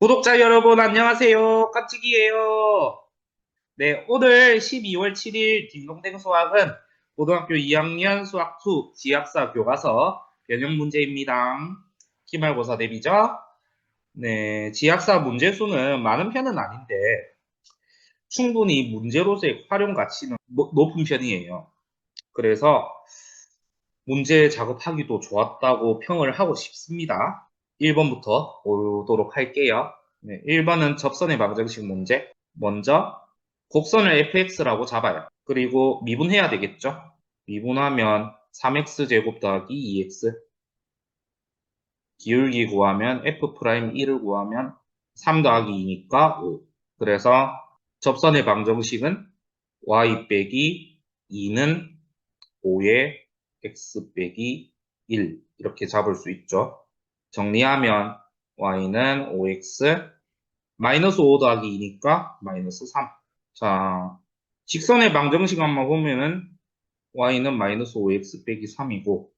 구독자 여러분 안녕하세요. 깜찍이에요. 네, 오늘 12월 7일 딩동댕 수학은 고등학교 2학년 수학 2 지학사 교과서 변형 문제입니다. 기말고사 대비죠? 네, 지학사 문제 수는 많은 편은 아닌데 충분히 문제로서의 활용 가치는 높은 편이에요. 그래서 문제 작업하기도 좋았다고 평을 하고 싶습니다. 1번부터 보도록 할게요. 네, 1번은 접선의 방정식 문제. 먼저 곡선을 fx라고 잡아요. 그리고 미분해야 되겠죠? 미분하면 3x제곱 더하기 2x. 기울기 구하면 f'1을 구하면 3 더하기 2니까 5. 그래서 접선의 방정식은 y 빼기 2는 5의 x 빼기 1 이렇게 잡을 수 있죠. 정리하면 y는 5x 마이너스 5 더하기 2니까 마이너스 3. 자, 직선의 방정식 한번 보면은 y는 마이너스 5x 빼기 3이고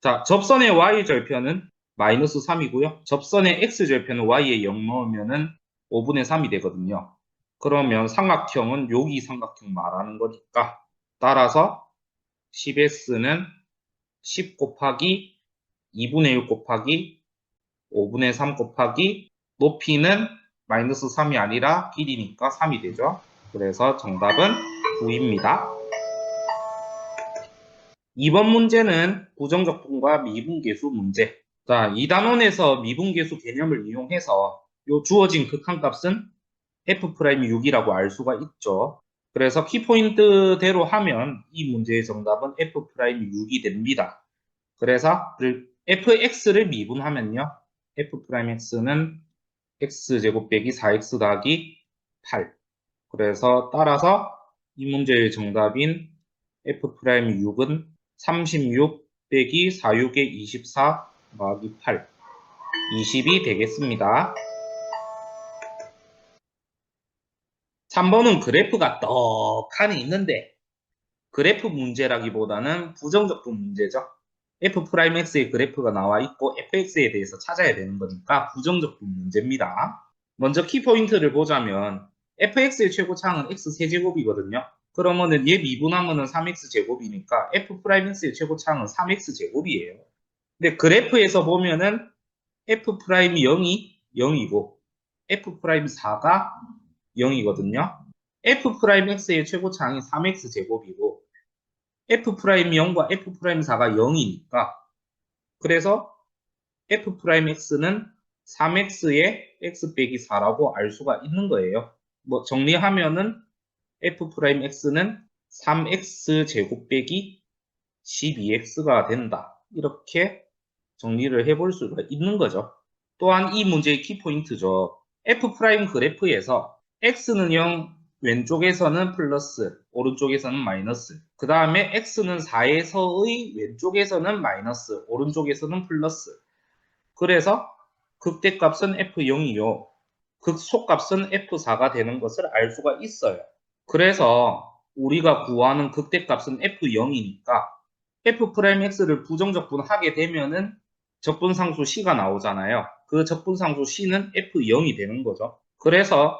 자, 접선의 y절편은 마이너스 3이고요. 접선의 x절편은 y에 0 넣으면은 5분의 3이 되거든요. 그러면 삼각형은 여기 삼각형 말하는 거니까 따라서 10s는 10 곱하기 2분의 1 곱하기 5분의 3 곱하기 높이는 마이너스 3이 아니라 길이니까 3이 되죠. 그래서 정답은 9입니다. 2번 문제는 부정적분과 미분계수 문제. 자, 2단원에서 미분계수 개념을 이용해서 요 주어진 극한값은 f'6이라고 알 수가 있죠. 그래서 키포인트대로 하면 이 문제의 정답은 f'6이 됩니다. 그래서 fx를 미분하면요. f'x는 x제곱 빼기 4x 더하기 8. 그래서 따라서 이 문제의 정답인 f'6은 36 빼기 46의 24 더하기 8. 20이 되겠습니다. 3번은 그래프가 떡하니 있는데 그래프 문제라기보다는 부정적분 문제죠. f'x의 그래프가 나와 있고 fx에 대해서 찾아야 되는 거니까 부정적분 문제입니다. 먼저 키포인트를 보자면 fx의 최고차항은 x세제곱이거든요. 그러면은 얘 미분하면은 3x제곱이니까 f'x의 최고차항은 3x제곱이에요. 근데 그래프에서 보면은 f'0이 0이고 f'4가 0이거든요. f'x의 최고차항이 3x제곱이고 f'0과 f'4가 0이니까 그래서 f'x는 3x의 x 빼기 4라고 알 수가 있는 거예요. 뭐 정리하면은 f'x는 3x 제곱 빼기 12x가 된다. 이렇게 정리를 해볼 수가 있는 거죠. 또한 이 문제의 키포인트죠. f' 그래프에서 x는 0, 왼쪽에서는 플러스, 오른쪽에서는 마이너스. 그 다음에 x는 4에서의 왼쪽에서는 마이너스, 오른쪽에서는 플러스. 그래서 극대값은 f0이요. 극소값은 f4가 되는 것을 알 수가 있어요. 그래서 우리가 구하는 극대값은 f0이니까 f'x를 부정적분하게 되면은 적분상수 c가 나오잖아요. 그 적분상수 c는 f0이 되는 거죠. 그래서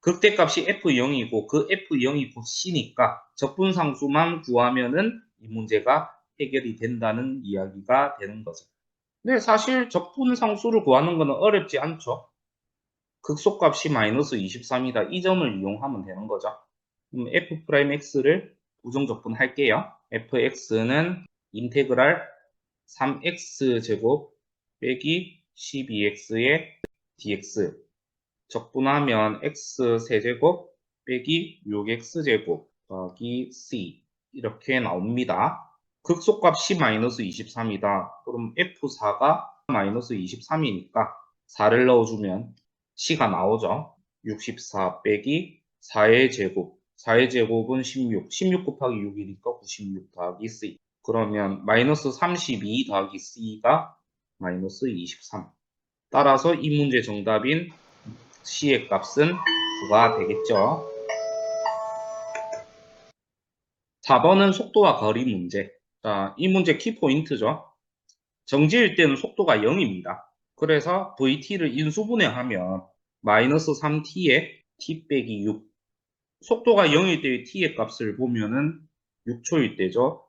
극대값이 f0이고 그 f0이 곧 c니까 적분상수만 구하면은 이 문제가 해결이 된다는 이야기가 되는 거죠. 근데 사실 적분상수를 구하는 것은 어렵지 않죠. 극소값이 마이너스 23이다. 이 점을 이용하면 되는 거죠. 그럼 f'x를 부정적분할게요. fx는 인테그랄 3x제곱 빼기 12x의 dx 적분하면 x세제곱 빼기 6x제곱 더하기 c 이렇게 나옵니다. 극소값이 마이너스 23이다. 그럼 f4가 마이너스 23이니까 4를 넣어주면 c가 나오죠. 64 빼기 4의 제곱 4의 제곱은 16 16 곱하기 6이니까 96 더하기 c 그러면 마이너스 32 더하기 c가 마이너스 23 따라서 이 문제 정답인 c의 값은 9가 되겠죠. 4번은 속도와 거리 문제. 자, 이 문제 키포인트죠. 정지일 때는 속도가 0입니다. 그래서 VT를 인수분해하면 마이너스 3t에 t 빼기 6. 속도가 0일 때의 t의 값을 보면은 6초일 때죠.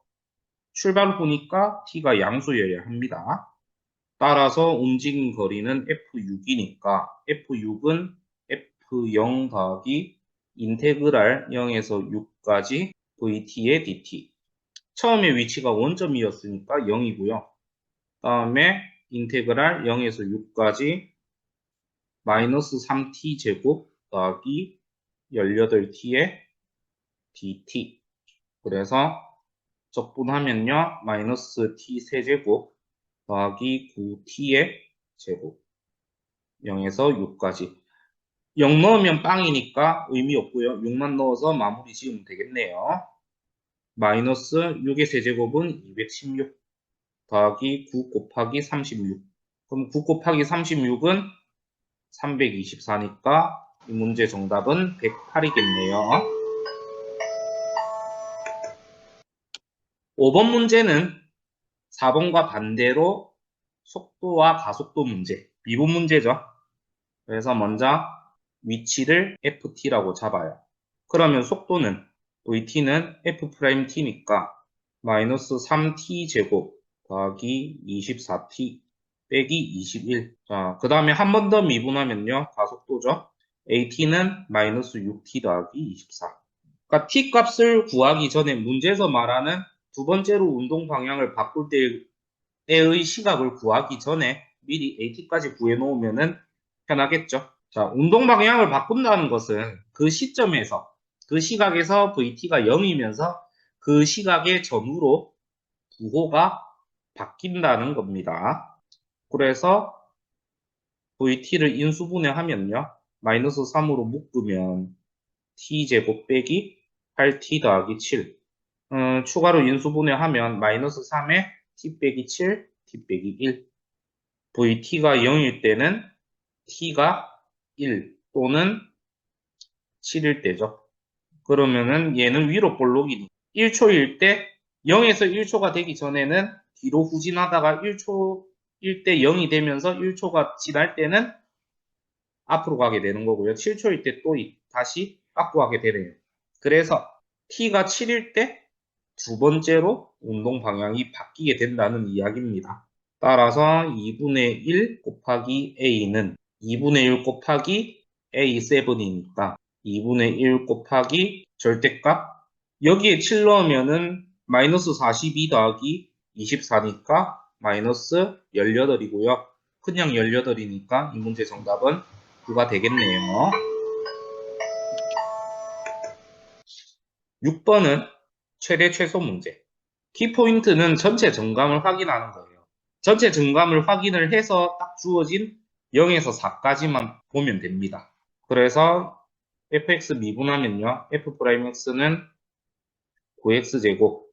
출발 보니까 t가 양수여야 합니다. 따라서 움직인 거리는 f6이니까 f6은 f0 더하기 인테그랄 0에서 6까지 vt의 dt. 처음에 위치가 원점이었으니까 0이고요. 다음에 인테그랄 0에서 6까지 마이너스 3t 제곱 더하기 18t의 dt. 그래서 적분하면요. 마이너스 t 세제곱 더하기 9t의 제곱 0에서 6까지 0 넣으면 빵이니까 의미 없고요. 6만 넣어서 마무리 지으면 되겠네요. 마이너스 6의 세제곱은 216 더하기 9 곱하기 36. 그럼 9 곱하기 36은 324니까 이 문제 정답은 108이겠네요. 5번 문제는 4번과 반대로 속도와 가속도 문제, 미분 문제죠. 그래서 먼저 위치를 ft라고 잡아요. 그러면 속도는 vt는 f't니까 마이너스 3t 제곱 더하기 24t 빼기 21. 자, 그 다음에 한 번 더 미분하면요. 가속도죠. at는 마이너스 6t 더하기 24. 그러니까 t 값을 구하기 전에 문제에서 말하는 두 번째로 운동 방향을 바꿀 때의 시각을 구하기 전에 미리 at까지 구해 놓으면 편하겠죠. 자, 운동 방향을 바꾼다는 것은 그 시점에서, 그 시각에서 vt가 0이면서 그 시각의 전후로 부호가 바뀐다는 겁니다. 그래서 vt를 인수분해하면요. 마이너스 3으로 묶으면 t제곱 빼기 8t 더하기 7. 추가로 인수분해하면 마이너스 3에 t 빼기 7, t 빼기 1. vt가 0일 때는 t가 1 또는 7일 때죠. 그러면은 얘는 위로 볼록이니 1초일 때 0에서 1초가 되기 전에는 뒤로 후진하다가 1초일 때 0이 되면서 1초가 지날 때는 앞으로 가게 되는 거고요. 7초일 때 또 다시 바꾸 가게 되네요. 그래서 t가 7일 때 두 번째로 운동 방향이 바뀌게 된다는 이야기입니다. 따라서 2분의 1 곱하기 a는 2분의 1 곱하기 a7이니까 2분의 1 곱하기 절대값 여기에 7 넣으면은 마이너스 42 더하기 24니까 마이너스 18이고요. 그냥 18이니까 이 문제 정답은 9가 되겠네요. 6번은 최대 최소 문제. 키포인트는 전체 정감을 확인하는 거예요. 전체 정감을 확인을 해서 딱 주어진 0에서 4까지만 보면 됩니다. 그래서 fx 미분하면요. f'x는 9x제곱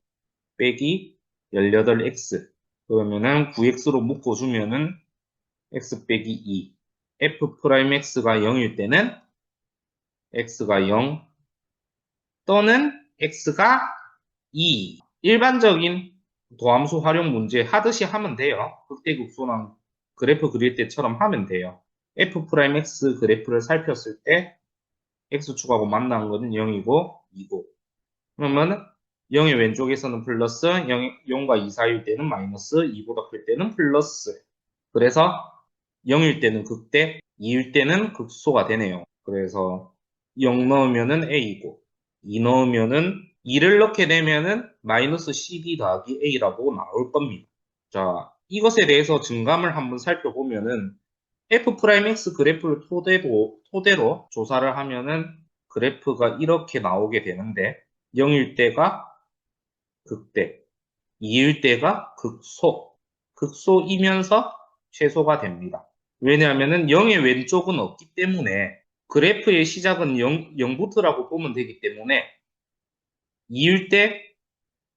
빼기 18x 그러면은 9x로 묶어주면은 x 빼기 2 f'x가 0일 때는 x가 0 또는 x가 2 일반적인 도함수 활용 문제 하듯이 하면 돼요. 극대극소랑 그래프 그릴 때처럼 하면 돼요. f'x 그래프를 살폈을 때 x축하고 만난 거는 0이고 2고 그러면 0의 왼쪽에서는 플러스 0과 2 사이일 때는 마이너스 2보다 클 때는 플러스 그래서 0일 때는 극대 2일 때는 극소가 되네요. 그래서 0 넣으면은 a이고 2 넣으면은 2를 넣게 되면은 마이너스 cd 더하기 a라고 나올 겁니다. 자, 이것에 대해서 증감을 한번 살펴보면은 f'x 그래프를 토대로 조사를 하면은 그래프가 이렇게 나오게 되는데 0일 때가 극대, 2일 때가 극소이면서 최소가 됩니다. 왜냐하면은 0의 왼쪽은 없기 때문에 그래프의 시작은 0부터라고 보면 되기 때문에 2일 때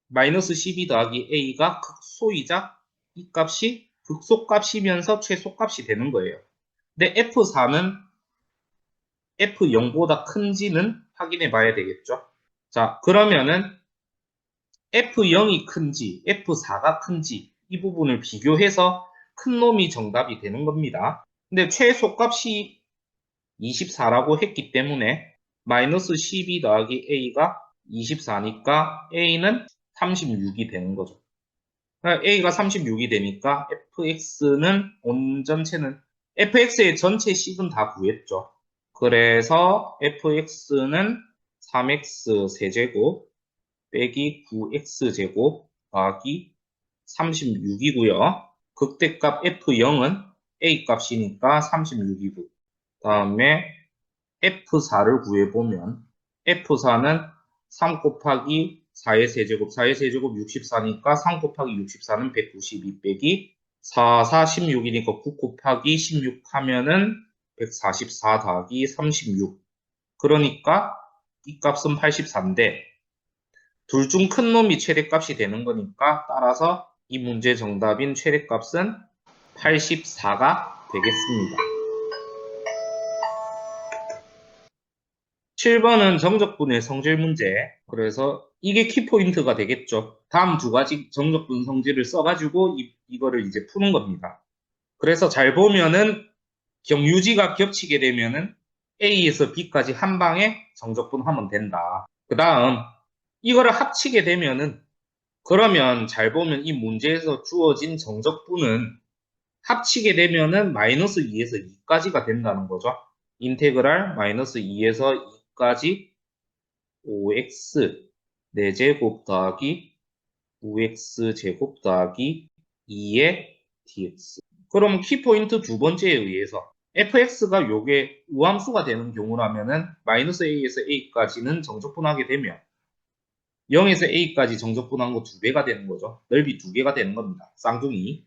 마이너스 12 더하기 a가 극소이자 이 값이 극소값이면서 최소값이 되는 거예요. 근데 F4는 F0보다 큰지는 확인해 봐야 되겠죠. 자, 그러면은 F0이 큰지, F4가 큰지 이 부분을 비교해서 큰 놈이 정답이 되는 겁니다. 근데 최소값이 24라고 했기 때문에 마이너스 12 더하기 a가 24니까 a는 36이 되는 거죠. a가 36이 되니까 fx는 온전체는 fx의 전체 식은 다 구했죠. 그래서 fx는 3x 세제곱 빼기 9x제곱 더하기 36이고요. 극대값 f0은 a 값이니까 36이고 다음에 F4를 구해보면 F4는 3 곱하기 4의 세제곱, 4의 세제곱 64니까 3 곱하기 64는 192 빼기 4, 4, 16이니까 9 곱하기 16 하면은 144 더하기 36. 그러니까 이 값은 84인데 둘 중 큰 놈이 최대값이 되는 거니까 따라서 이 문제 정답인 최대값은 84가 되겠습니다. 7번은 정적분의 성질 문제. 그래서 이게 키포인트가 되겠죠. 다음 두 가지 정적분 성질을 써가지고 이거를 이제 푸는 겁니다. 그래서 잘 보면은 경유지가 겹치게 되면은 A에서 B까지 한 방에 정적분 하면 된다. 그 다음 이거를 합치게 되면은 그러면 잘 보면 이 문제에서 주어진 정적분은 합치게 되면은 마이너스 2에서 2까지가 된다는 거죠. 인테그랄 마이너스 2에서 2까지 5x 4제곱 더하기 9x 제곱 더하기 2의 dx. 그럼 키포인트 두 번째에 의해서 fx가 요게 우함수가 되는 경우라면은 마이너스 a에서 a까지는 정적분하게 되면 0에서 a까지 정적분한 거 두 배가 되는 거죠. 넓이 두 개가 되는 겁니다. 쌍둥이.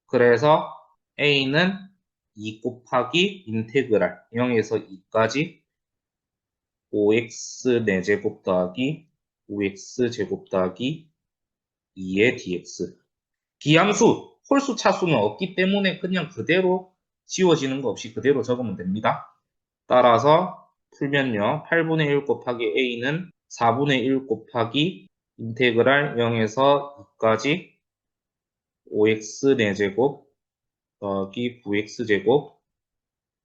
그래서 a는 2 곱하기 인테그랄 0에서 2까지 5x 4제곱 더하기 5x 제곱 더하기 2의 dx. 비함수, 홀수 차수는 없기 때문에 그냥 그대로 지워지는 거 없이 그대로 적으면 됩니다. 따라서 풀면요. 8분의 1 곱하기 a는 4분의 1 곱하기 인테그랄 0에서 2까지 5x 4제곱 더하기 9x 제곱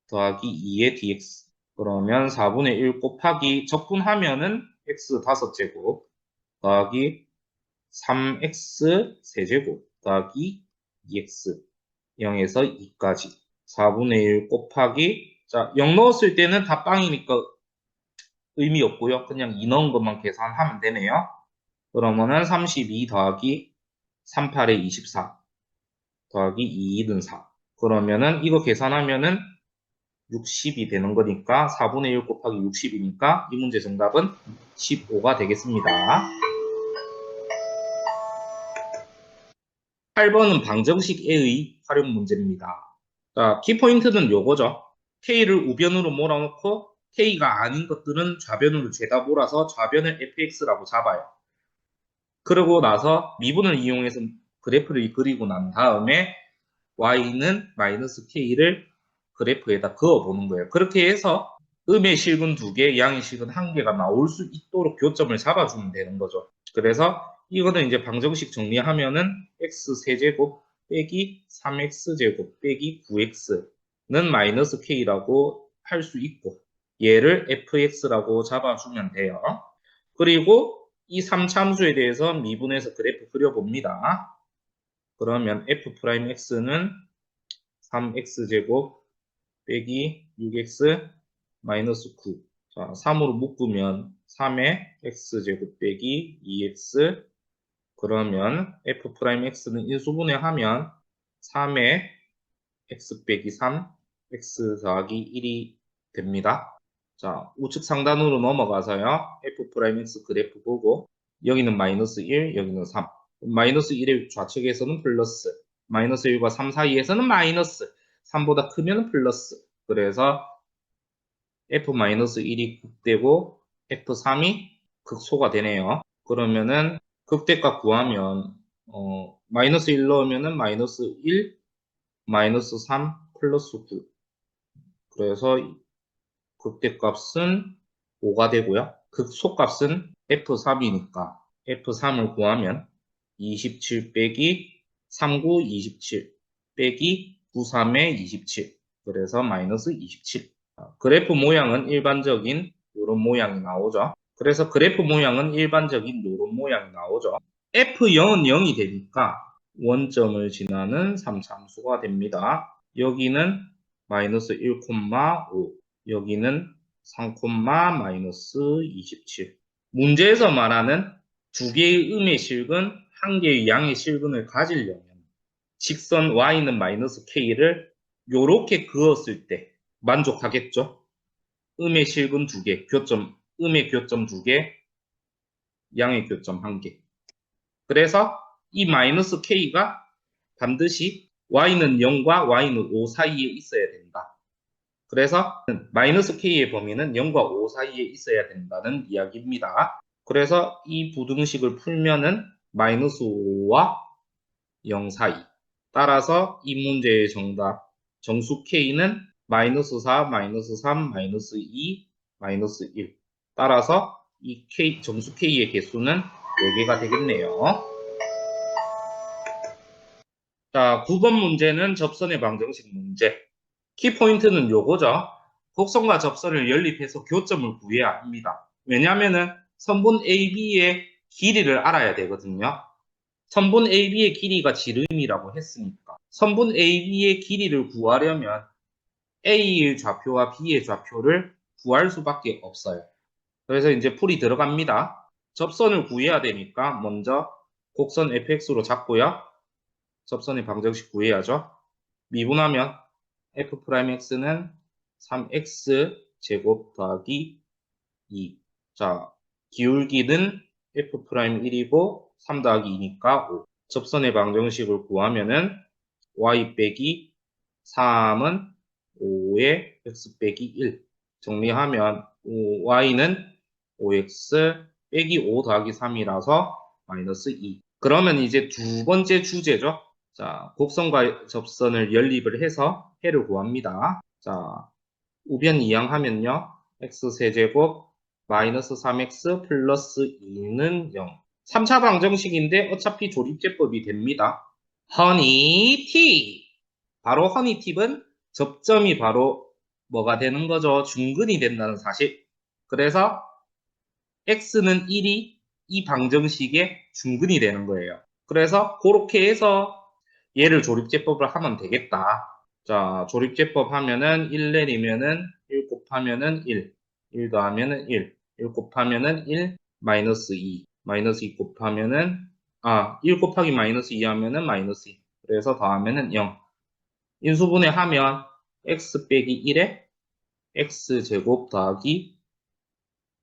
더하기 2의 dx. 그러면 4분의 1 곱하기 적분하면은 x 5제곱 더하기 3x 세제곱 더하기 2x 0에서 2까지 4분의 1 곱하기 자, 0 넣었을 때는 다 빵이니까 의미 없고요. 그냥 2 넣은 것만 계산하면 되네요. 그러면은 32 더하기 38에 24 더하기 2는 4. 그러면은 이거 계산하면은 60이 되는 거니까 4분의 1 곱하기 60이니까 이 문제 정답은 15가 되겠습니다. 8번은 방정식에의 활용 문제입니다. 자, 키포인트는 요거죠. K를 우변으로 몰아놓고 K가 아닌 것들은 좌변으로 죄다 몰아서 좌변을 fx라고 잡아요. 그러고 나서 미분을 이용해서 그래프를 그리고 난 다음에 y는 마이너스 k를 그래프에다 그어보는 거예요. 그렇게 해서 음의 실근 2개, 양의 실근 1개가 나올 수 있도록 교점을 잡아주면 되는 거죠. 그래서 이거는 이제 방정식 정리하면은 x 세제곱 빼기 3x제곱 빼기 9x는 마이너스 k라고 할 수 있고 얘를 fx라고 잡아주면 돼요. 그리고 이 3참수에 대해서 미분해서 그래프 그려봅니다. 그러면 f'x는 3x제곱 빼기 6x 마이너스 9. 자, 3으로 묶으면 3의 x제곱 빼기 2x. 그러면 f'x는 인수분해하면 3의 x 빼기 3, x 더하기 1이 됩니다. 자, 우측 상단으로 넘어가서요. f'x 그래프 보고 여기는 마이너스 1, 여기는 3. 마이너스 1의 좌측에서는 플러스, 마이너스 1과 3 사이에서는 마이너스, 3보다 크면 플러스. 그래서 f-1이 극대고 f3이 극소가 되네요. 그러면은 극대값 구하면 마이너스 1 넣으면은 마이너스 1, 마이너스 3, 플러스 9. 그래서 극대값은 5가 되고요. 극소값은 f3이니까 f3을 구하면 27 빼기 39, 27 빼기 93의 27. 그래서 마이너스 27. 그래프 모양은 일반적인 이런 모양이 나오죠. 그래서 그래프 모양은 일반적인 이런 모양이 나오죠. F0은 0이 되니까 원점을 지나는 3참수가 됩니다. 여기는 마이너스 1,5, 여기는 3, 마이너스 27. 문제에서 말하는 두 개의 음의 실근, 한 개의 양의 실근을 가지려면 직선 y는 마이너스 k를 요렇게 그었을 때 만족하겠죠? 음의 실근 두 개, 교점, 음의 교점 두 개, 양의 교점 한 개. 그래서 이 마이너스 k가 반드시 y는 0과 y는 5 사이에 있어야 된다. 그래서 마이너스 k의 범위는 0과 5 사이에 있어야 된다는 이야기입니다. 그래서 이 부등식을 풀면은 마이너스 5와 0 사이. 따라서 이 문제의 정답 정수 k는 마이너스 4, 마이너스 3, 마이너스 2, 마이너스 1. 따라서 이 k, 정수 k의 개수는 4개가 되겠네요. 자, 9번 문제는 접선의 방정식 문제. 키포인트는 요거죠. 곡선과 접선을 연립해서 교점을 구해야 합니다. 왜냐하면은 선분 AB의 길이를 알아야 되거든요. 선분 AB의 길이가 지름이라고 했으니까 선분 AB의 길이를 구하려면 A의 좌표와 B의 좌표를 구할 수밖에 없어요. 그래서 이제 풀이 들어갑니다. 접선을 구해야 되니까 먼저 곡선 fx로 잡고요. 접선의 방정식 구해야죠. 미분하면 f'x는 3x 제곱 더하기 2. 자, 기울기는 f'1이고 3 더하기 2니까 5. 접선의 방정식을 구하면은 y 빼기 3은 5의 x 빼기 1. 정리하면 y는 5x 빼기 5 더하기 3이라서 마이너스 2. 그러면 이제 두 번째 주제죠. 자, 곡선과 접선을 연립을 해서 해를 구합니다. 자, 우변 이항하면요. x세제곱 마이너스 3x 플러스 2는 0. 3차 방정식인데 어차피 조립제법이 됩니다. 허니팁! 바로 허니팁은 접점이 바로 뭐가 되는 거죠? 중근이 된다는 사실. 그래서 x는 1이 이 방정식의 중근이 되는 거예요. 그래서 그렇게 해서 얘를 조립제법을 하면 되겠다. 자, 조립제법 하면은 1 내리면은 1 곱하면은 1, 1 더하면은 1 곱하면은 1, 마이너스 2, 마이너스 2 곱하면은, 1 곱하기 마이너스 2 하면은 마이너스 2. 그래서 더하면은 0. 인수분해 하면 x 빼기 1에 x제곱 더하기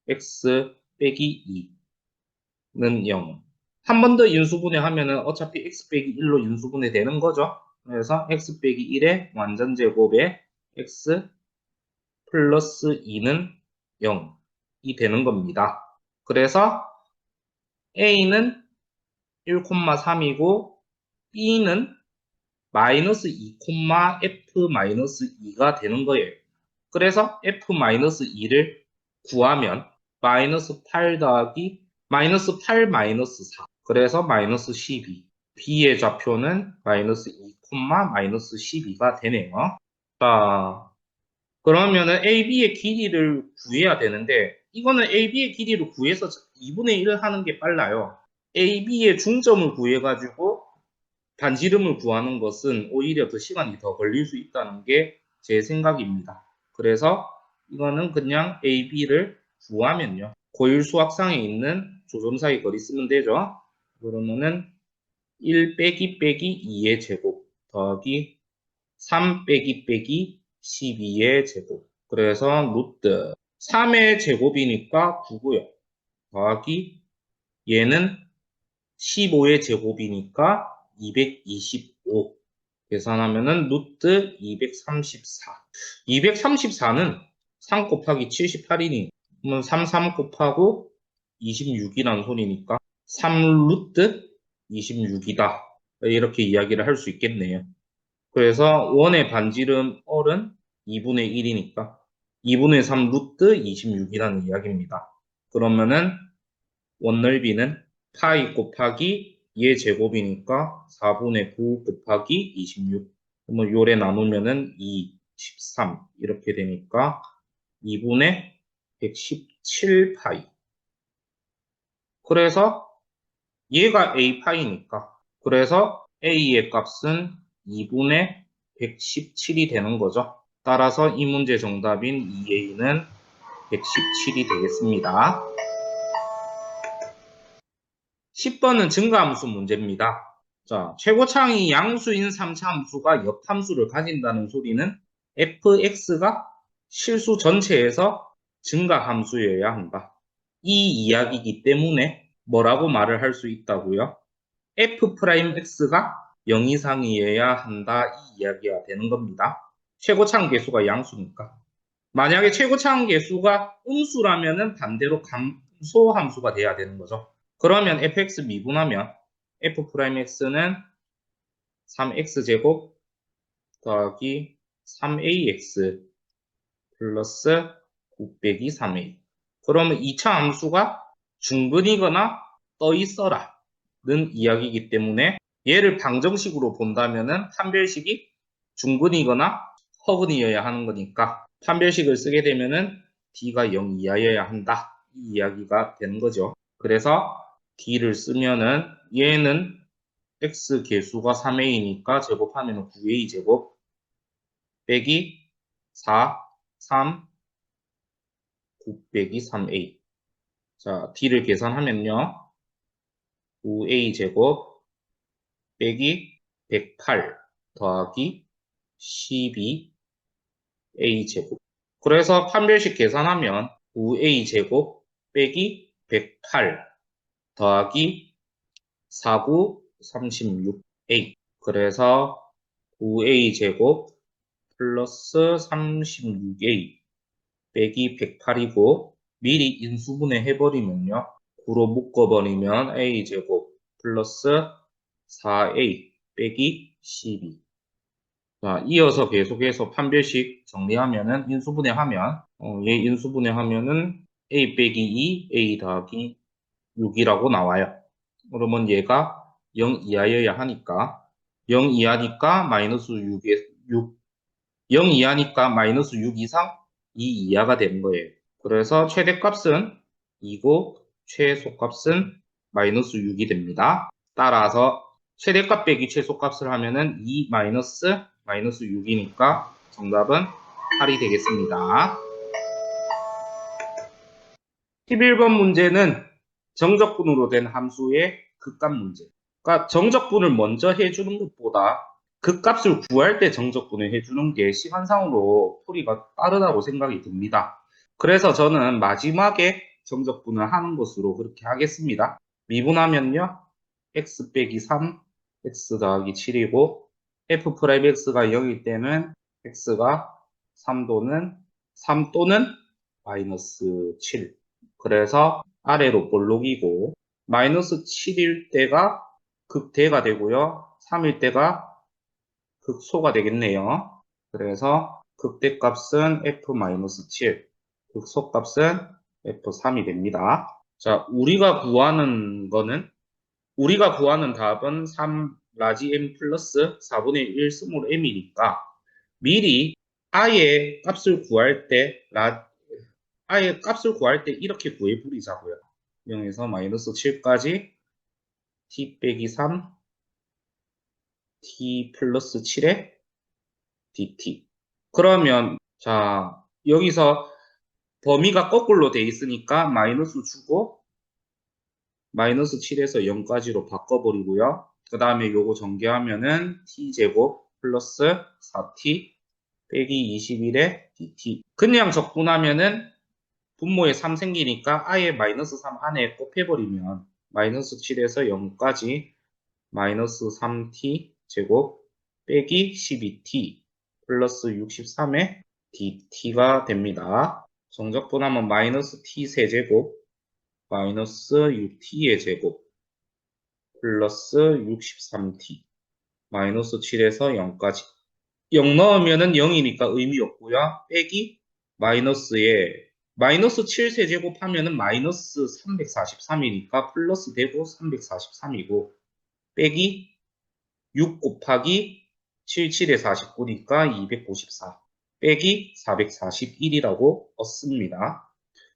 x 빼기 2는 0. 한 번 더 인수분해 하면은 어차피 x 빼기 1로 인수분해 되는 거죠. 그래서 x 빼기 1의 완전 제곱에 x 플러스 2는 0이 되는 겁니다. 그래서 a는 1,3이고 b는 마이너스 2, f 마이너스 2가 되는 거예요. 그래서 f 마이너스 2를 구하면 마이너스 8 더하기 마이너스 8 마이너스 4. 그래서 마이너스 12. b의 좌표는 마이너스 2, 마이너스 12가 되네요. 자, 그러면은 AB의 길이를 구해야 되는데 이거는 AB의 길이를 구해서 2분의 1을 하는 게 빨라요. AB의 중점을 구해가지고 반지름을 구하는 것은 오히려 더 시간이 더 걸릴 수 있다는 게 제 생각입니다. 그래서 이거는 그냥 AB를 구하면요. 고일 수학상에 있는 조점사의 거리 쓰면 되죠. 그러면은 1 빼기 빼기 2의 제곱 더하기 3 빼기 빼기 12의 제곱. 그래서 루트 3의 제곱이니까 9고요. 더하기 얘는 15의 제곱이니까 225. 계산하면은 루트 234. 234는 3 곱하기 78이니, 33 곱하고 26이라는 소리니까 3 루트 26이다. 이렇게 이야기를 할 수 있겠네요. 그래서 원의 반지름 R은 2분의 1이니까 2분의 3 루트 26이라는 이야기입니다. 그러면은 원 넓이는 파이 곱하기 얘 제곱이니까 4분의 9 곱하기 26. 그러면 요래 나누면은 2, 13 이렇게 되니까 2분의 117파이. 그래서 얘가 a파이니까 그래서 a의 값은 2분의 117이 되는 거죠. 따라서 이 문제 정답인 2a는 117이 되겠습니다. 10번은 증가함수 문제입니다. 자, 최고차항이 양수인 3차 함수가 역함수를 가진다는 소리는 fx가 실수 전체에서 증가함수여야 한다. 이 이야기이기 때문에 뭐라고 말을 할 수 있다고요? f'x가 0 이상이어야 한다 이 이야기가 되는 겁니다. 최고차항 계수가 양수니까. 만약에 최고차항 계수가 음수라면은 반대로 감소함수가 돼야 되는 거죠. 그러면 fx 미분하면 f'x는 3x제곱 더하기 3ax 플러스 9 빼기 3a. 그러면 2차 함수가 중근이거나 떠 있어라 는 이야기이기 때문에 얘를 방정식으로 본다면은 판별식이 중근이거나 허근이어야 하는 거니까 판별식을 쓰게 되면은 d가 0 이하여야 한다 이 이야기가 되는 거죠. 그래서 d를 쓰면은 얘는 x 개수가 3a니까 제곱하면 9a 제곱 빼기 4, 3, 9 빼기 3a. 자, d를 계산하면요. 9a 제곱 빼기 108 더하기 12a 제곱. 그래서 판별식 계산하면 9a 제곱 빼기 108 더하기 49, 36a. 그래서 9a 제곱 플러스 36a 빼기 108이고 미리 인수분해 해버리면요. 9로 묶어버리면 a제곱 플러스 4a 빼기 12. 자, 이어서 계속해서 판별식 정리하면은 인수분해하면 얘 인수분해하면은 a 빼기 2, a 더하기 6이라고 나와요. 그러면 얘가 0 이하여야 하니까 0 이하니까 마이너스 6에 6 0 이하니까 마이너스 6 이상 2 이하가 되는 거예요. 그래서 최대값은 2고 최소값은 마이너스 6이 됩니다. 따라서 최대값 빼기 최소값을 하면은 2 마이너스 6이니까 정답은 8이 되겠습니다. 11번 문제는 정적분으로 된 함수의 극값 문제. 그러니까 정적분을 먼저 해주는 것보다 극값을 구할 때 정적분을 해주는 게 시간상으로 풀이가 빠르다고 생각이 듭니다. 그래서 저는 마지막에 정적분을 하는 것으로 그렇게 하겠습니다. 미분하면요. x 빼기 3, x 더하기 7이고 f'x가 0일 때는 x가 3 또는 마이너스 7. 그래서 아래로 볼록이고 마이너스 7일 때가 극대가 되고요. 3일 때가 극소가 되겠네요. 그래서 극대값은 f-7, 극소값은 f3이 됩니다. 자, 우리가 구하는 답은 3 라지 m 플러스 4분의 1 스몰 m이니까 미리 아예 값을 구할 때 이렇게 구해버리자고요. 0에서 마이너스 7까지 t 빼기 3 t 플러스 7에 dt. 그러면 자 여기서 범위가 거꾸로 돼 있으니까 마이너스 주고 마이너스 7에서 0까지로 바꿔버리고요. 그 다음에 요거 전개하면은 t제곱 플러스 4t 빼기 21에 dt. 그냥 적분하면은 분모에 3 생기니까 아예 마이너스 3 안에 곱해버리면 마이너스 7에서 0까지 마이너스 3t 제곱 빼기 12t 플러스 63에 dt가 됩니다. 정적분하면 마이너스 t 세제곱 마이너스 6t의 제곱 플러스 63t 마이너스 7에서 0까지 0 넣으면은 0이니까 의미 없고요. 빼기 마이너스에 마이너스 7 세제곱하면은 마이너스 343이니까 플러스 되고 343이고 빼기 6 곱하기 77에 49니까 294 빼기 441이라고 얻습니다.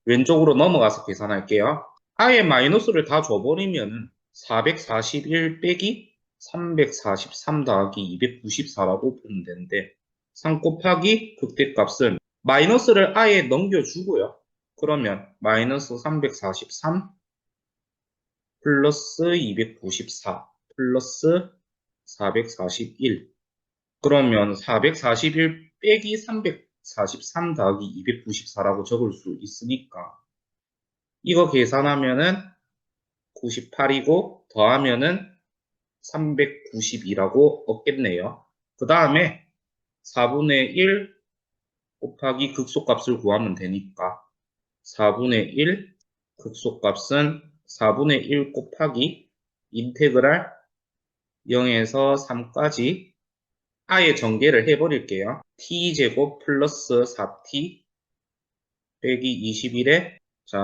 왼쪽으로 넘어가서 계산할게요. 아예 마이너스를 다 줘버리면 441 빼기 343 더하기 294라고 보면 되는데 3 곱하기 극대값은 마이너스를 아예 넘겨주고요. 그러면 마이너스 343 플러스 294 플러스 441 그러면 441 빼기 343 더하기 294라고 적을 수 있으니까 이거 계산하면은 98이고 더하면은 392라고 얻겠네요. 그 다음에 4분의 1 곱하기 극소값을 구하면 되니까 4분의 1 극소값은 4분의 1 곱하기 인테그랄 0에서 3까지 아예 전개를 해버릴게요. t제곱 플러스 4t 빼기 21에 자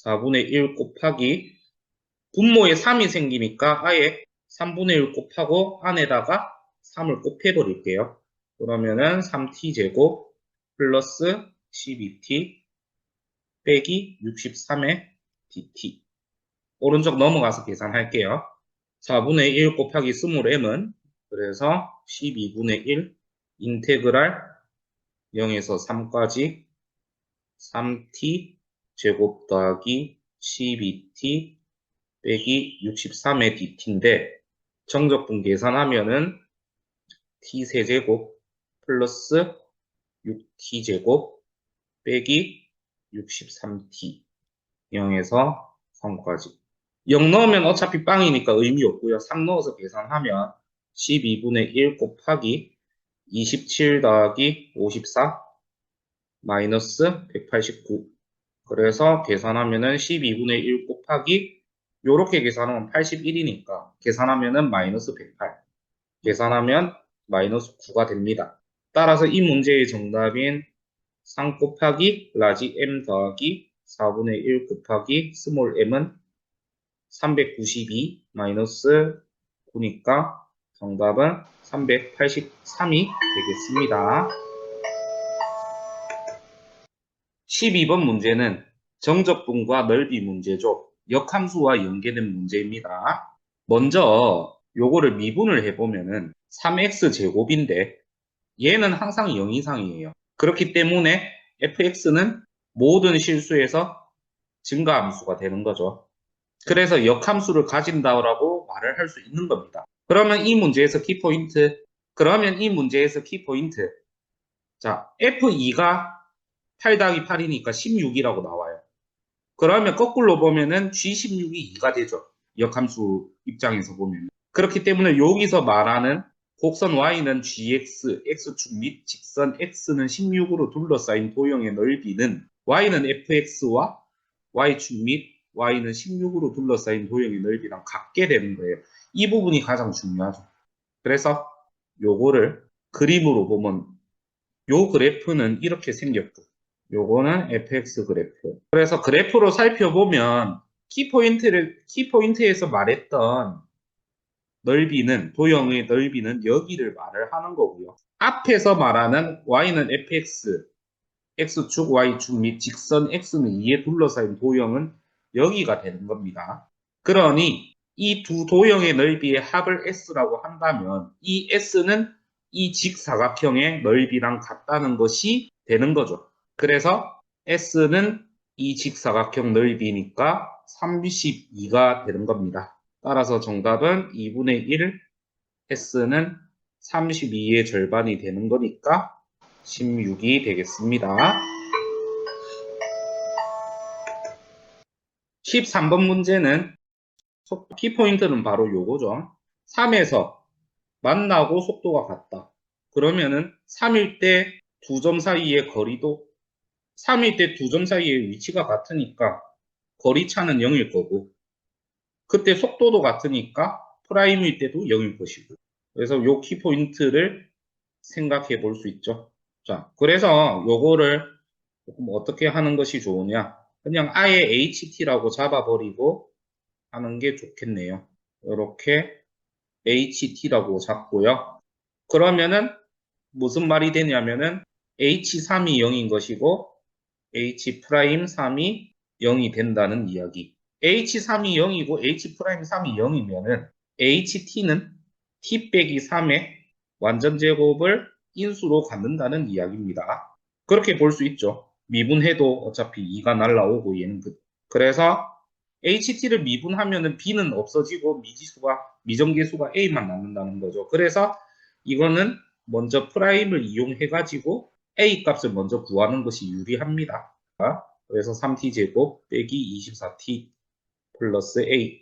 4분의 1 곱하기 분모에 3이 생기니까 아예 3분의 1 곱하고 안에다가 3을 곱해버릴게요. 그러면은 3t제곱 플러스 12t 빼기 63의 dt 오른쪽 넘어가서 계산할게요. 4분의 1 곱하기 20m은 그래서 12분의 1 인테그랄 0에서 3까지 3t 제곱 더하기 12t 빼기 63의 dt인데 정적분 계산하면은 t세제곱 플러스 6t제곱 빼기 63t 0에서 3까지 0 넣으면 어차피 빵이니까 의미 없고요. 3 넣어서 계산하면 12분의 1 곱하기 27 더하기 54 마이너스 189 그래서 계산하면은 12분의 1 곱하기 요렇게 계산하면 81이니까 계산하면은 마이너스 108 계산하면 마이너스 9가 됩니다. 따라서 이 문제의 정답인 3 곱하기 라지 m 더하기 4분의 1 곱하기 스몰 m은 392 마이너스 9니까 정답은 383이 되겠습니다. 12번 문제는 정적분과 넓이 문제죠. 역함수와 연계된 문제입니다. 먼저 요거를 미분을 해보면은 3x제곱인데 얘는 항상 0 이상이에요. 그렇기 때문에 fx는 모든 실수에서 증가함수가 되는 거죠. 그래서 역함수를 가진다라고 말을 할 수 있는 겁니다. 그러면 이 문제에서 키포인트 자 f2가 8 더하기 8이니까 16이라고 나와요. 그러면 거꾸로 보면은 G16이 2가 되죠. 역함수 입장에서 보면. 그렇기 때문에 여기서 말하는 곡선 Y는 GX, X축 및 직선 X는 16으로 둘러싸인 도형의 넓이는 Y는 FX와 Y축 및 Y는 16으로 둘러싸인 도형의 넓이랑 같게 되는 거예요. 이 부분이 가장 중요하죠. 그래서 요거를 그림으로 보면 요 그래프는 이렇게 생겼고 요거는 fx 그래프. 그래서 그래프로 살펴보면 키포인트에서 말했던 넓이는, 도형의 넓이는 여기를 말을 하는 거고요. 앞에서 말하는 y는 fx, x축, y축 및 직선 x는 2에 둘러싸인 도형은 여기가 되는 겁니다. 그러니 이 두 도형의 넓이의 합을 s라고 한다면 이 s는 이 직사각형의 넓이랑 같다는 것이 되는 거죠. 그래서 S는 이 직사각형 넓이니까 32가 되는 겁니다. 따라서 정답은 2분의 1 S는 32의 절반이 되는 거니까 16이 되겠습니다. 13번 문제는 키포인트는 바로 요거죠. 3에서 만나고 속도가 같다. 그러면은 3일 때 두 점 사이의 거리도 3일 때 두 점 사이의 위치가 같으니까 거리차는 0일 거고 그때 속도도 같으니까 프라임일 때도 0일 것이고 그래서 요 키포인트를 생각해 볼 수 있죠. 자, 그래서 요거를 조금 어떻게 하는 것이 좋으냐 그냥 아예 HT라고 잡아버리고 하는 게 좋겠네요. 이렇게 HT라고 잡고요. 그러면은 무슨 말이 되냐면은 H3이 0인 것이고 H'3이 0이 된다는 이야기. H3이 0이고 H'3이 0이면은 HT는 T 빼기 3의 완전 제곱을 인수로 갖는다는 이야기입니다. 그렇게 볼 수 있죠. 미분해도 어차피 2가 날라오고 얘는 그래서 HT를 미분하면은 B는 없어지고 미정계수가 A만 남는다는 거죠. 그래서 이거는 먼저 프라임을 이용해가지고 A 값을 먼저 구하는 것이 유리합니다. 그래서 3t제곱 빼기 24t 플러스 A.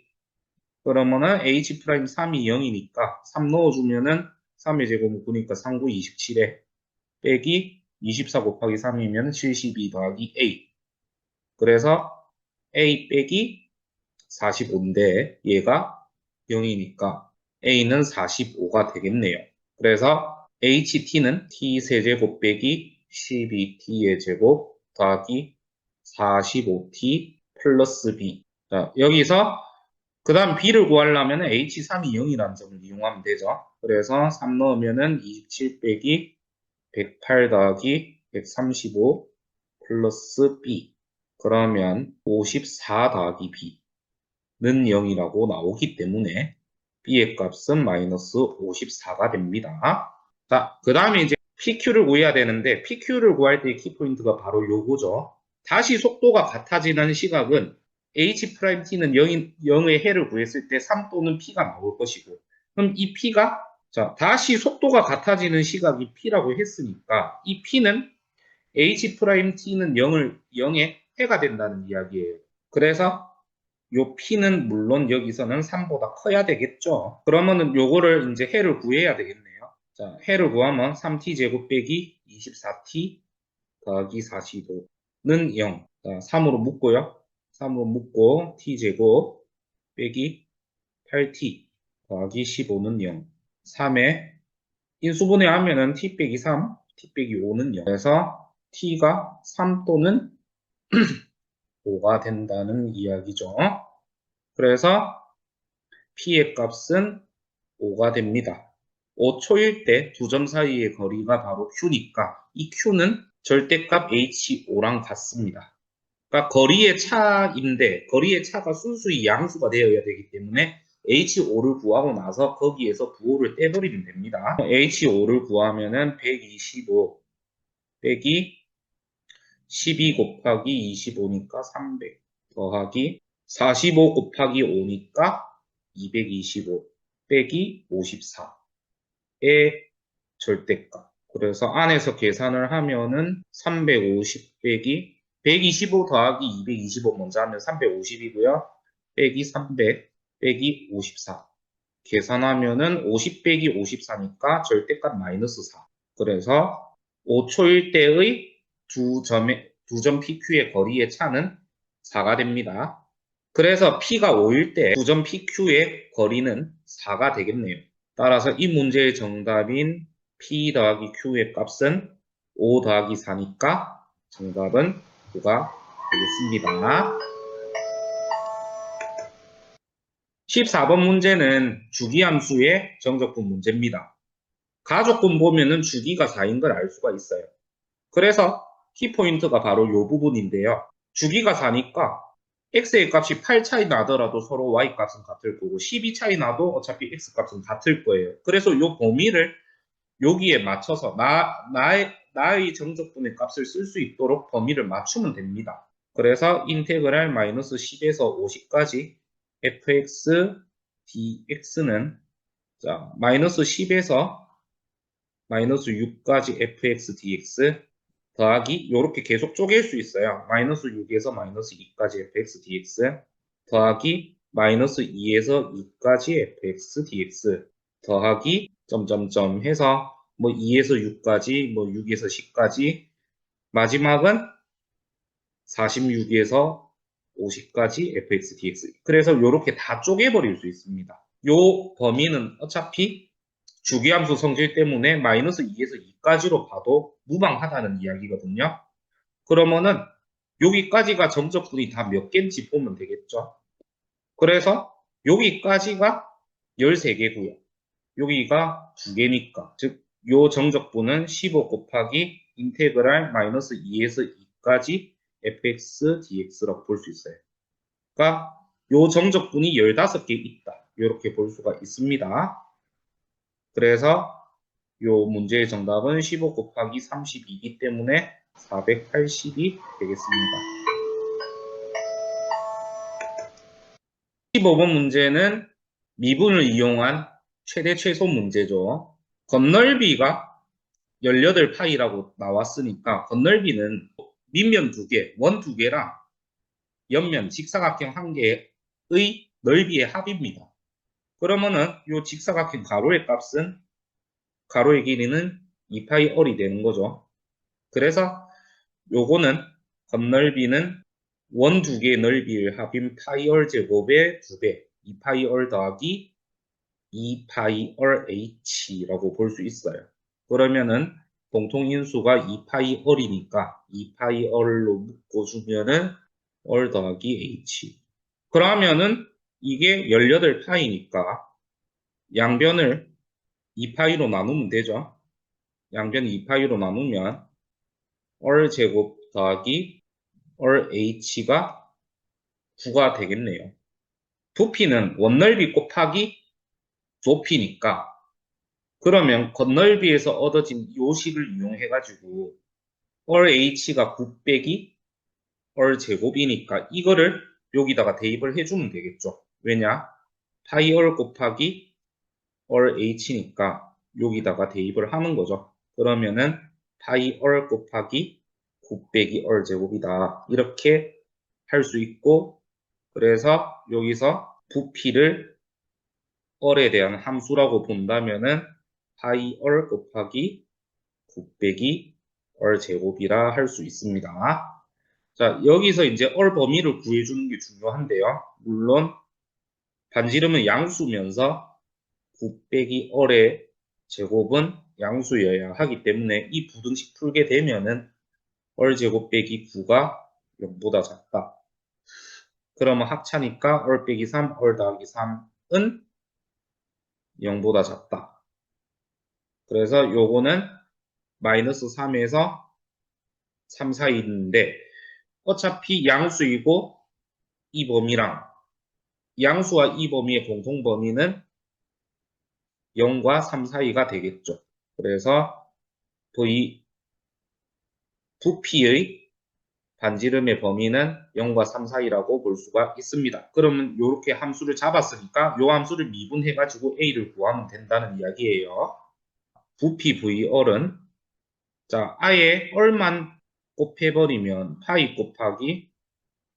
그러면은 H'3이 0이니까 3 넣어주면은 3의 제곱은 9니까 3, 9, 27에 빼기 24 곱하기 3이면 72 더하기 A. 그래서 A 빼기 45인데 얘가 0이니까 A는 45가 되겠네요. 그래서 HT는 T 세제곱 빼기 12T의 제곱 더하기 45T 플러스 B. 자, 여기서 그 다음 B를 구하려면 H3이 0이라는 점을 이용하면 되죠. 그래서 3 넣으면은 27 빼기 108 더하기 135 플러스 B. 그러면 54 더하기 B는 0이라고 나오기 때문에 B의 값은 마이너스 54가 됩니다. 자, 그 다음에 이제 PQ를 구해야 되는데 PQ를 구할 때의 키포인트가 바로 요거죠. 다시 속도가 같아지는 시각은 H'T는 0의 해를 구했을 때 3 또는 P가 나올 것이고 그럼 이 P가 자, 다시 속도가 같아지는 시각이 P라고 했으니까 이 P는 H'T는 0의 해가 된다는 이야기예요. 그래서 요 P는 물론 여기서는 3보다 커야 되겠죠. 그러면은 요거를 이제 해를 구해야 되겠네요. 자, 해를 구하면 3t제곱 빼기 24t 더하기 45는 0. 자, 3으로 묶고요. 3으로 묶고 t제곱 빼기 8t 더하기 15는 0. 3에 인수분해 하면은 t 빼기 3, t 빼기 5는 0. 그래서 t가 3 또는 5가 된다는 이야기죠. 그래서 P의 값은 5가 됩니다. 5초일 때 두 점 사이의 거리가 바로 Q니까 이 Q는 절대값 H5랑 같습니다. 그러니까 거리의 차인데 거리의 차가 순수히 양수가 되어야 되기 때문에 H5를 구하고 나서 거기에서 부호를 떼버리면 됩니다. H5를 구하면은 125 빼기 12 곱하기 25니까 300 더하기 45 곱하기 5니까 225 빼기 54의 절대값. 그래서 안에서 계산을 하면은 350 빼기 125 더하기 225 먼저 하면 350이고요. 빼기 300 빼기 54. 계산하면은 50 빼기 54니까 절대값 마이너스 4. 그래서 5초일 때의 두 점 PQ의 거리의 차는 4가 됩니다. 그래서 P가 5일 때 두 점 PQ의 거리는 4가 되겠네요. 따라서 이 문제의 정답인 P 더하기 Q의 값은 5 더하기 4니까 정답은 9가 되겠습니다. 14번 문제는 주기함수의 정적분 문제입니다. 가족분 보면은 주기가 4인 걸 알 수가 있어요. 그래서 키포인트가 바로 이 부분인데요. 주기가 4니까 x의 값이 8 차이 나더라도 서로 y 값은 같을 거고 12 차이 나도 어차피 x 값은 같을 거예요. 그래서 이 범위를 여기에 맞춰서 나의 정적분의 값을 쓸 수 있도록 범위를 맞추면 됩니다. 그래서 인테그랄 마이너스 10에서 50까지 fx dx는 자, 마이너스 10에서 마이너스 6까지 fx dx 더하기 이렇게 계속 쪼갤 수 있어요. 마이너스 6에서 마이너스 2까지 fx dx 더하기 마이너스 2에서 2까지 fx dx 더하기 점점점 해서 뭐 2에서 6까지 뭐 6에서 10까지 마지막은 46에서 50까지 fx dx. 그래서 이렇게 다 쪼개버릴 수 있습니다. 요 범위는 어차피 주기함수 성질 때문에 마이너스 2에서 2까지로 봐도 무방하다는 이야기거든요. 그러면은 여기까지가 점적분이 다 몇 개인지 보면 되겠죠. 그래서 여기까지가 13개고요. 여기가 2개니까 즉 요 정적분은 15 곱하기 인테그랄 마이너스 2에서 2까지 fx dx라고 볼 수 있어요. 그러니까 요 정적분이 15개 있다. 이렇게 볼 수가 있습니다. 그래서 요 문제의 정답은 15 곱하기 32이기 때문에 480이 되겠습니다. 15번 문제는 미분을 이용한 최대 최소 문제죠. 건널비가 18파이라고 나왔으니까 건널비는 밑면 2개, 원 2개랑 옆면 직사각형 1개의 넓이의 합입니다. 그러면은 이 직사각형 가로의 값은 가로의 길이는 2파이 얼이 되는 거죠. 그래서 요거는 건널비는 원 2개의 넓이의 합인 파이 얼 제곱의 2배, 2파이 얼 더하기 2파이 얼 h라고 볼 수 있어요. 그러면은 공통인수가 2파이 얼이니까 2파이 얼로 묶어주면은 얼 더하기 h. 그러면은 이게 18파이니까 양변을 2파이로 나누면 되죠. 양변 2파이로 나누면 얼 제곱 더하기 얼 h가 9가 되겠네요. 부피는 원넓이 곱하기 높이니까 그러면 건넓이에서 얻어진 요 식을 이용해가지고 얼 h가 9 빼기 얼 제곱이니까 이거를 여기다가 대입을 해주면 되겠죠. 왜냐? 파이 얼 곱하기 얼 h니까 여기다가 대입을 하는 거죠. 그러면은 파이 얼 곱하기 9 빼기 얼 제곱이다. 이렇게 할 수 있고 그래서 여기서 부피를 얼에 대한 함수라고 본다면은 파이 얼 곱하기 9 빼기 얼 제곱이라 할 수 있습니다. 자, 여기서 이제 얼 범위를 구해주는 게 중요한데요. 물론 반지름은 양수면서 9 빼기 얼의 제곱은 양수여야 하기 때문에 이 부등식 풀게 되면은 얼 제곱 빼기 9가 0보다 작다. 그러면 합차니까 얼 빼기 3, 얼 더하기 3은 0보다 작다. 그래서 요거는 마이너스 3에서 3 사이인데 어차피 양수이고 이 범위랑 양수와 이 범위의 공통 범위는 0과 3 사이가 되겠죠. 그래서 부피의 반지름의 범위는 0과 3 사이라고 볼 수가 있습니다. 그러면 이렇게 함수를 잡았으니까 이 함수를 미분해가지고 A를 구하면 된다는 이야기예요. 부피 VR은 자 아예 얼만 곱해버리면 파이 곱하기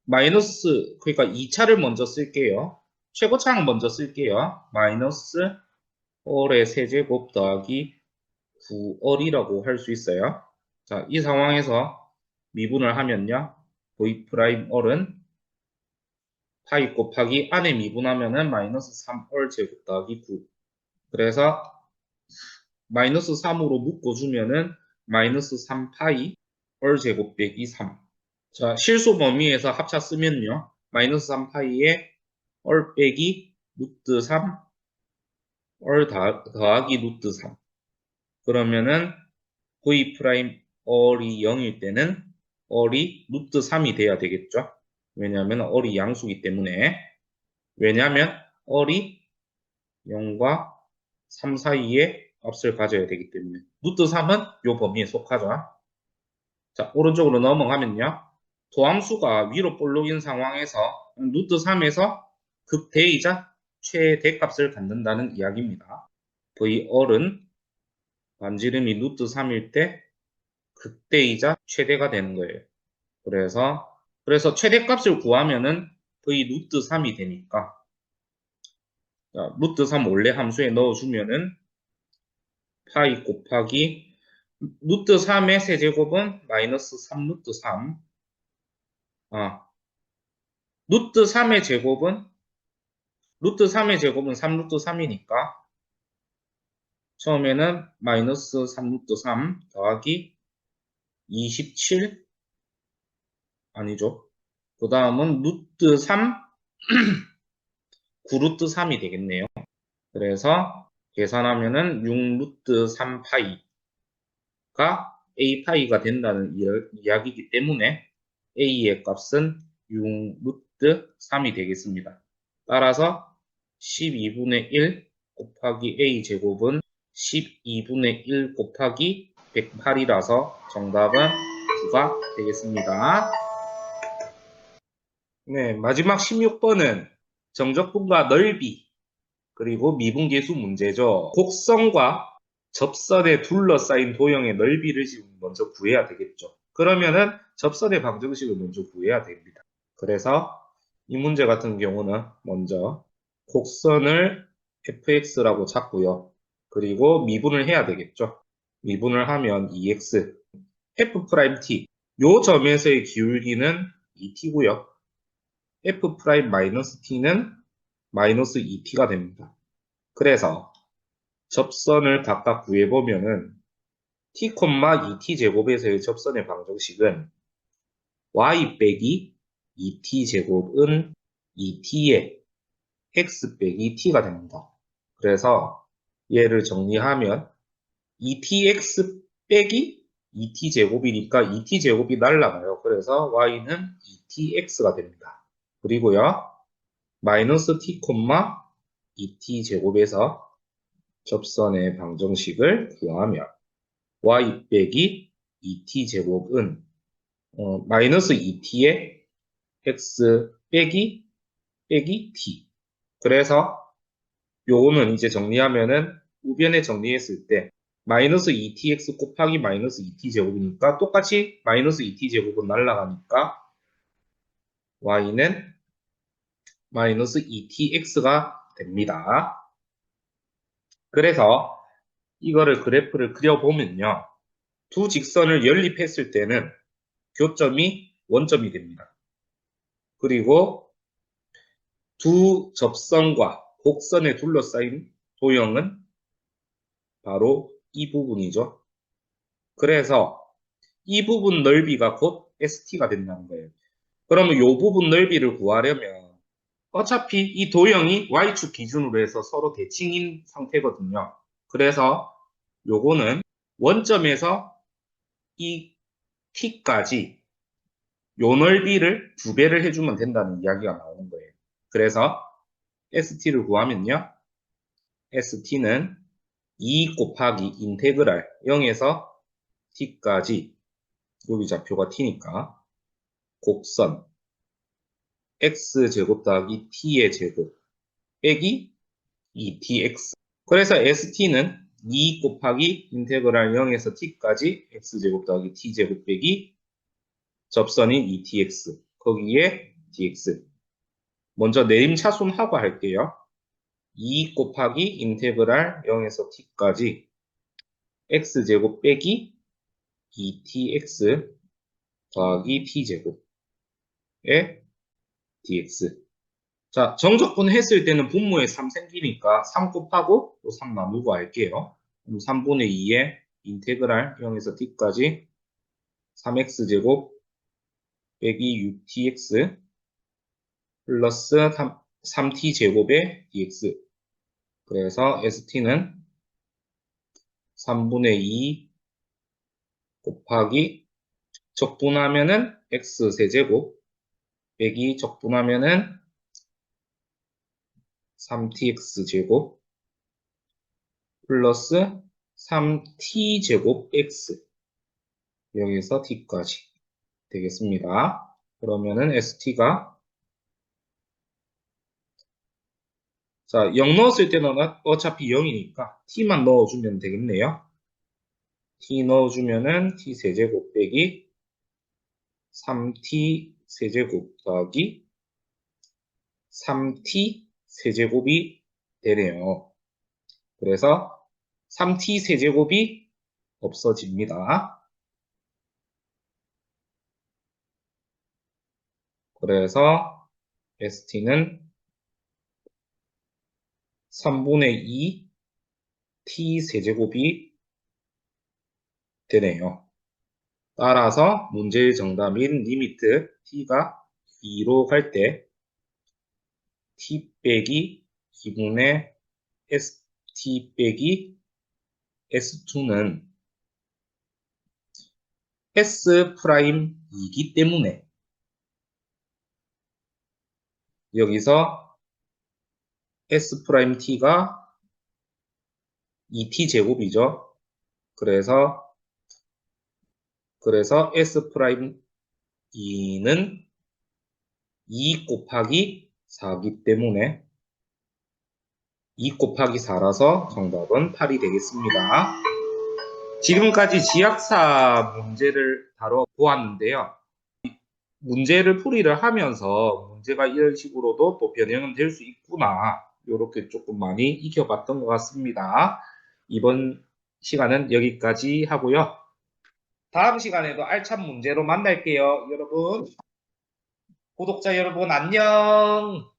마이너스 그러니까 2차를 먼저 쓸게요. 최고차항 먼저 쓸게요. 마이너스 얼의 세제곱 더하기 9얼이라고 할 수 있어요. 자, 이 상황에서 미분을 하면요. V 프라임 얼은 파이 곱하기 안에 미분하면은 마이너스 3얼 제곱 더하기 9. 그래서 마이너스 3으로 묶어주면은 마이너스 3파이 얼 제곱 빼기 3. 자, 실수 범위에서 합차 쓰면요. 마이너스 3파이에 얼 빼기 루트 3 얼 더하기 루트 3. 그러면은 V 프라임 얼이 0일 때는 얼이 루트 3이 돼야 되겠죠. 왜냐하면 얼이 양수기 때문에. 왜냐하면 얼이 0과 3 사이에 값을 가져야 되기 때문에. 루트 3은 이 범위에 속하죠. 자, 오른쪽으로 넘어가면요. 도함수가 위로 볼록인 상황에서 루트 3에서 극대이자 최대값을 갖는다는 이야기입니다. V얼은 반지름이 루트 3일 때 극대이자 최대가 되는 거예요. 그래서 최대값을 구하면은 V 루트 3이 되니까 자, 루트 3 원래 함수에 넣어주면은 파이 곱하기 루트 3의 세제곱은 마이너스 3 루트 3 루트 3의 제곱은 3 루트 3이니까 처음에는 마이너스 3 루트 3 더하기 27 아니죠. 그 다음은 루트 3 9 루트 3이 되겠네요. 그래서 계산하면은 6 루트 3파이가 a파이가 된다는 이야기이기 때문에 a의 값은 6루트 3이 되겠습니다. 따라서 12분의 1 곱하기 a제곱은 12분의 1 곱하기 108이라서 정답은 9가 되겠습니다. 네, 마지막 16번은 정적분과 넓이 그리고 미분계수 문제죠. 곡선과 접선에 둘러싸인 도형의 넓이를 지금 먼저 구해야 되겠죠. 그러면은 접선의 방정식을 먼저 구해야 됩니다. 그래서 이 문제 같은 경우는 먼저 곡선을 fx라고 잡고요. 그리고 미분을 해야 되겠죠. 미분을 하면 2x f't 요 점에서의 기울기는 2t고요. f'-t는 마이너스 2t가 됩니다. 그래서 접선을 각각 구해보면은 t, 2t 제곱에서의 접선의 방정식은 y 빼기 2t 제곱은 2t의 x 빼기 t가 됩니다. 그래서 얘를 정리하면 2tx 빼기 2t 제곱이니까 2t 제곱이 날라가요. 그래서 y는 2tx가 됩니다. 그리고요 마이너스 t, 2t 제곱에서 접선의 방정식을 구하면 y 빼기 2t 제곱은 마이너스 2t의 x 빼기 t. 그래서 요거는 이제 정리하면은 우변에 정리했을 때 마이너스 2tx 곱하기 마이너스 2t 제곱이니까 똑같이 마이너스 2t 제곱은 날라가니까 y는 마이너스 2tx가 됩니다. 그래서 이거를 그래프를 그려보면요. 두 직선을 연립했을 때는 교점이 원점이 됩니다. 그리고 두 접선과 곡선에 둘러싸인 도형은 바로 이 부분이죠. 그래서 이 부분 넓이가 곧 ST가 된다는 거예요. 그러면 이 부분 넓이를 구하려면 어차피 이 도형이 Y축 기준으로 해서 서로 대칭인 상태거든요. 그래서 요거는 원점에서 이 T까지 요 넓이를 2배를 해주면 된다는 이야기가 나오는 거예요. 그래서 ST를 구하면요. ST는 2 곱하기 인테그랄 0에서 T까지 여기 좌표가 T니까 곡선 X제곱 더하기 T의 제곱 빼기 2TX 그래서 ST는 2 곱하기 인테그랄 0에서 T까지 X제곱 더하기 T제곱 빼기 접선인 2TX 거기에 DX 먼저 내림차순하고 할게요. 2 곱하기 인테그랄 0에서 t까지 x제곱 빼기 2tx 더하기 t제곱의 dx. 자, 정적분 했을 때는 분모에 3 생기니까 3 곱하고 또 3 나누고 할게요. 그럼 3분의 2에 인테그랄 0에서 t까지 3x제곱 빼기 6tx 플러스 3t제곱의 dx. 그래서 st는 3분의 2 곱하기 적분하면은 x 세제곱 빼기 적분하면은 3tx 제곱 플러스 3t 제곱 x 여기서 t까지 되겠습니다. 그러면은 st가 자 0 넣었을 때는 어차피 0이니까 t만 넣어주면 되겠네요. t 넣어주면은 t 세제곱 빼기 3t 세제곱 더하기 3t 세제곱이 되네요. 그래서 3t 세제곱이 없어집니다. 그래서 st는 3분의 2 t 세제곱이 되네요. 따라서 문제의 정답인 리미트 t가 2로 갈 때 t 빼기 2분의 st 빼기 s2는 S'이기 때문에 여기서 S'T가 2T제곱이죠. 그래서 S'E는 2 곱하기 4기 때문에 2 곱하기 4라서 정답은 8이 되겠습니다. 지금까지 지역사 문제를 다뤄보았는데요. 문제를 풀이를 하면서 문제가 이런 식으로도 또 변형은 될 수 있구나. 이렇게 조금 많이 익혀봤던 것 같습니다. 이번 시간은 여기까지 하고요. 다음 시간에도 알찬 문제로 만날게요. 여러분, 구독자 여러분 안녕!